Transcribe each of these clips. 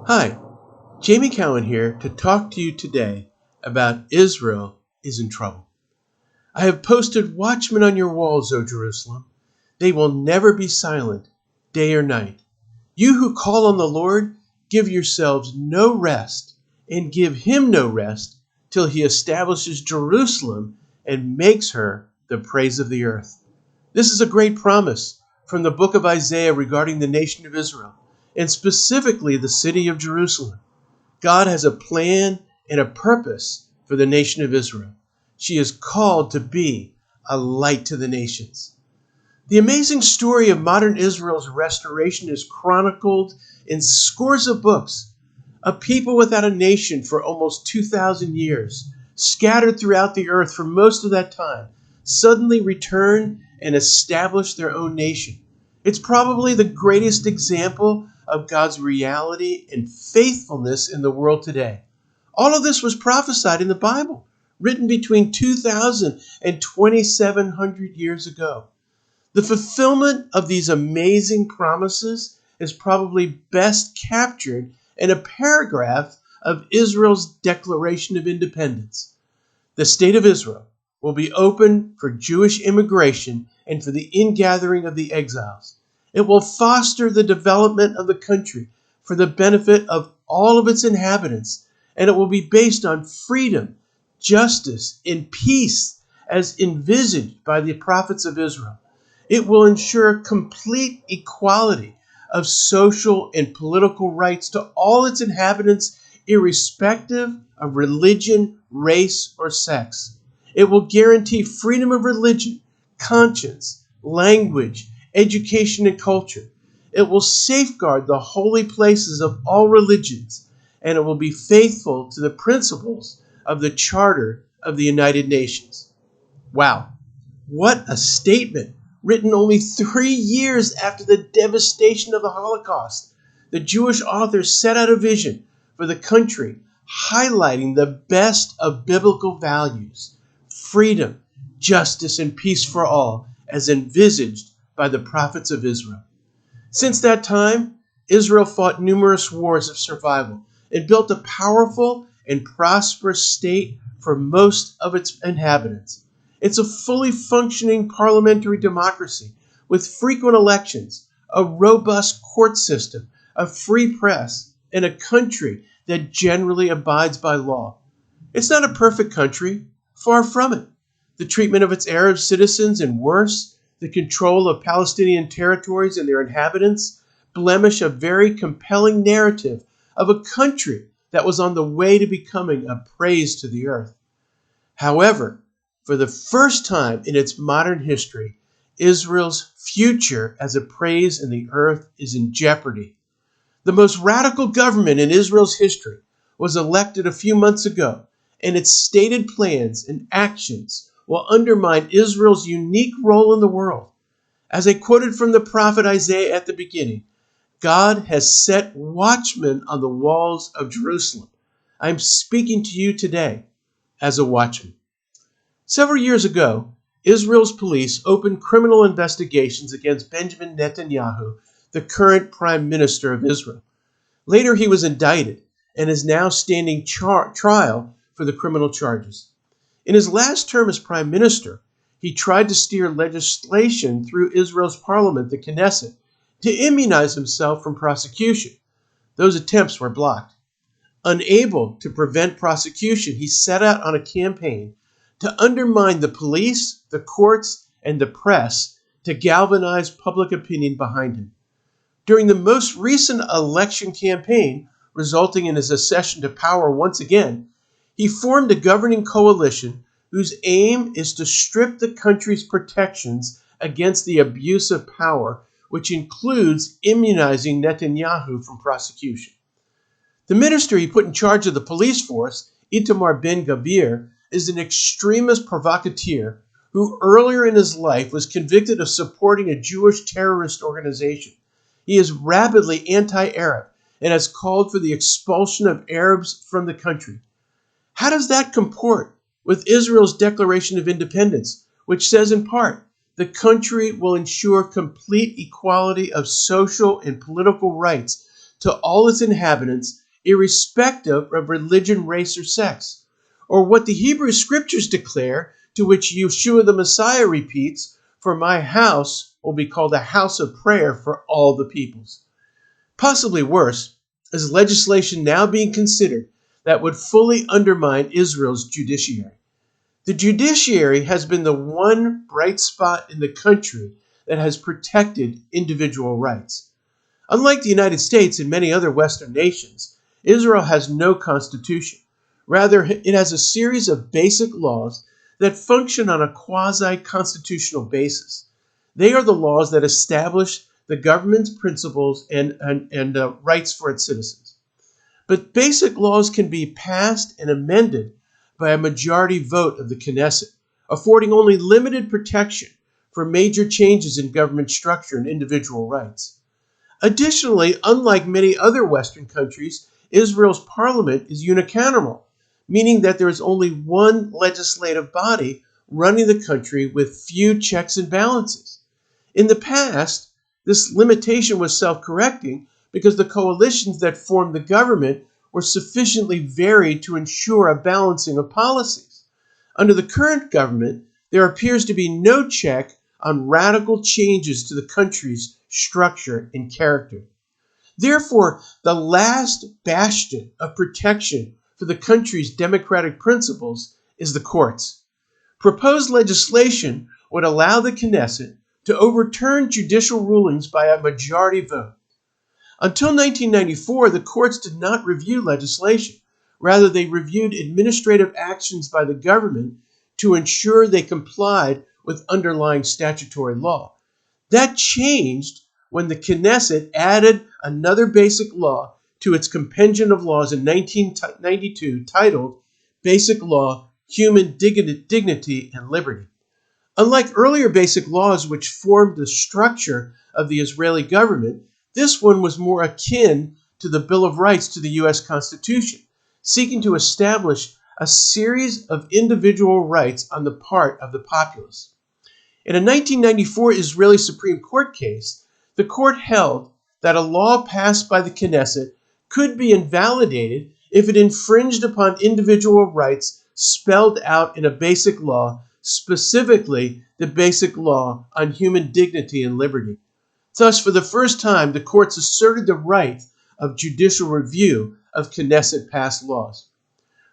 Hi, Jamie Cowen here to talk to you today about Israel is in trouble. I have posted watchmen on your walls, O Jerusalem. They will never be silent, day or night. You who call on the Lord, give yourselves no rest, and give him no rest till he establishes Jerusalem and makes her the praise of the earth. This is a great promise from the book of Isaiah regarding the nation of Israel, and specifically the city of Jerusalem. God has a plan and a purpose for the nation of Israel. She is called to be a light to the nations. The amazing story of modern Israel's restoration is chronicled in scores of books. A people without a nation for almost 2,000 years, scattered throughout the earth for most of that time, suddenly return and establish their own nation. It's probably the greatest example of God's reality and faithfulness in the world today. All of this was prophesied in the Bible, written between 2,000 and 2,700 years ago. The fulfillment of these amazing promises is probably best captured in a paragraph of Israel's Declaration of Independence. The state of Israel will be open for Jewish immigration and for the ingathering of the exiles. It will foster the development of the country for the benefit of all of its inhabitants, and it will be based on freedom, justice, and peace as envisaged by the prophets of Israel. It will ensure complete equality of social and political rights to all its inhabitants, irrespective of religion, race, or sex. It will guarantee freedom of religion, conscience, language, education, and culture. It will safeguard the holy places of all religions, and it will be faithful to the principles of the Charter of the United Nations. Wow, what a statement! Written only 3 years after the devastation of the Holocaust, the Jewish authors set out a vision for the country, highlighting the best of biblical values: freedom, justice, and peace for all, as envisaged by the prophets of Israel. Since that time, Israel fought numerous wars of survival and built a powerful and prosperous state for most of its inhabitants. It's a fully functioning parliamentary democracy with frequent elections, a robust court system, a free press, and a country that generally abides by law. It's not a perfect country, far from it. The treatment of its Arab citizens, and worse, the control of Palestinian territories and their inhabitants, blemish a very compelling narrative of a country that was on the way to becoming a praise to the earth. However, for the first time in its modern history, Israel's future as a praise in the earth is in jeopardy. The most radical government in Israel's history was elected a few months ago, and its stated plans and actions will undermine Israel's unique role in the world. As I quoted from the prophet Isaiah at the beginning, God has set watchmen on the walls of Jerusalem. I'm speaking to you today as a watchman. Several years ago, Israel's police opened criminal investigations against Benjamin Netanyahu, the current prime minister of Israel. Later, he was indicted and is now standing trial for the criminal charges. In his last term as prime minister, he tried to steer legislation through Israel's parliament, the Knesset, to immunize himself from prosecution. Those attempts were blocked. Unable to prevent prosecution, he set out on a campaign to undermine the police, the courts, and the press to galvanize public opinion behind him. During the most recent election campaign, resulting in his accession to power once again, he formed a governing coalition whose aim is to strip the country's protections against the abuse of power, which includes immunizing Netanyahu from prosecution. The minister he put in charge of the police force, Itamar Ben-Gvir, is an extremist provocateur who earlier in his life was convicted of supporting a Jewish terrorist organization. He is rabidly anti-Arab and has called for the expulsion of Arabs from the country. How does that comport with Israel's Declaration of Independence, which says in part, the country will ensure complete equality of social and political rights to all its inhabitants, irrespective of religion, race, or sex. Or what the Hebrew Scriptures declare, to which Yeshua the Messiah repeats, "For my house will be called a house of prayer for all the peoples." Possibly worse is legislation now being considered that would fully undermine Israel's judiciary. The judiciary has been the one bright spot in the country that has protected individual rights. Unlike the United States and many other Western nations, Israel has no constitution. Rather, it has a series of basic laws that function on a quasi-constitutional basis. They are the laws that establish the government's principles and rights for its citizens. But basic laws can be passed and amended by a majority vote of the Knesset, affording only limited protection for major changes in government structure and individual rights. Additionally, unlike many other Western countries, Israel's parliament is unicameral, meaning that there is only one legislative body running the country with few checks and balances. In the past, this limitation was self-correcting because the coalitions that formed the government were sufficiently varied to ensure a balancing of policies. Under the current government, there appears to be no check on radical changes to the country's structure and character. Therefore, the last bastion of protection for the country's democratic principles is the courts. Proposed legislation would allow the Knesset to overturn judicial rulings by a majority vote. Until 1994, the courts did not review legislation. Rather, they reviewed administrative actions by the government to ensure they complied with underlying statutory law. That changed when the Knesset added another basic law to its compendium of laws in 1992 titled Basic Law, Human Dignity and Liberty. Unlike earlier basic laws which formed the structure of the Israeli government, this one was more akin to the Bill of Rights to the U.S. Constitution, seeking to establish a series of individual rights on the part of the populace. In a 1994 Israeli Supreme Court case, the court held that a law passed by the Knesset could be invalidated if it infringed upon individual rights spelled out in a basic law, specifically the Basic Law on Human Dignity and Liberty. Thus, for the first time, the courts asserted the right of judicial review of Knesset-passed laws.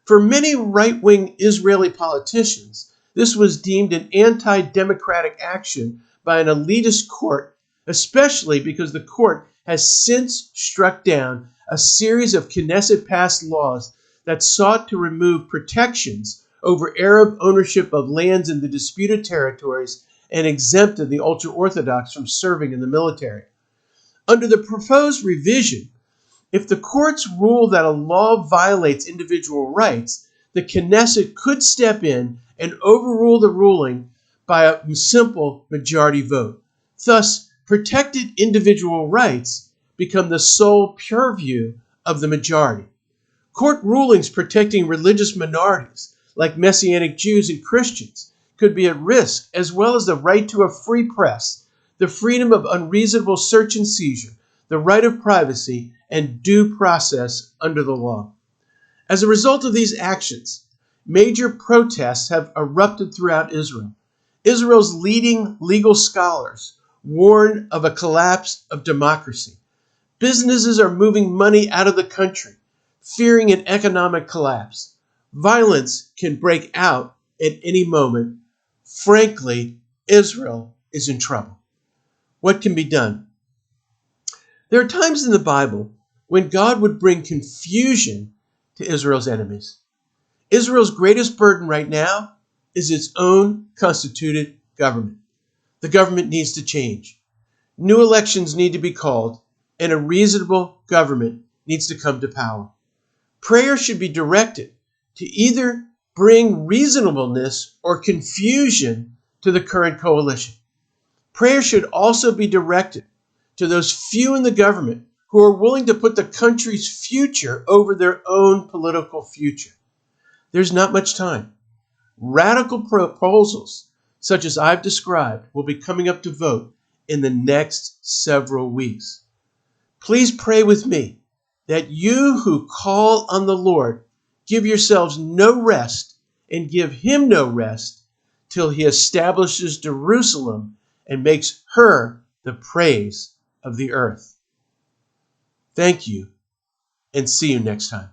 For many right-wing Israeli politicians, this was deemed an anti-democratic action by an elitist court, especially because the court has since struck down a series of Knesset-passed laws that sought to remove protections over Arab ownership of lands in the disputed territories and exempted the ultra-Orthodox from serving in the military. Under the proposed revision, if the courts rule that a law violates individual rights, the Knesset could step in and overrule the ruling by a simple majority vote. Thus, protected individual rights become the sole purview of the majority. Court rulings protecting religious minorities, like Messianic Jews and Christians, could be at risk, as well as the right to a free press, the freedom of unreasonable search and seizure, the right of privacy, and due process under the law. As a result of these actions, major protests have erupted throughout Israel. Israel's leading legal scholars warn of a collapse of democracy. Businesses are moving money out of the country, fearing an economic collapse. Violence can break out at any moment. Frankly, Israel is in trouble. What can be done? There are times in the Bible when God would bring confusion to Israel's enemies. Israel's greatest burden right now is its own constituted government. The government needs to change. New elections need to be called, and a reasonable government needs to come to power. Prayer should be directed to either bring reasonableness or confusion to the current coalition. Prayer should also be directed to those few in the government who are willing to put the country's future over their own political future. There's not much time. Radical proposals, such as I've described, will be coming up to vote in the next several weeks. Please pray with me that you who call on the Lord give yourselves no rest and give him no rest till he establishes Jerusalem and makes her the praise of the earth. Thank you, and see you next time.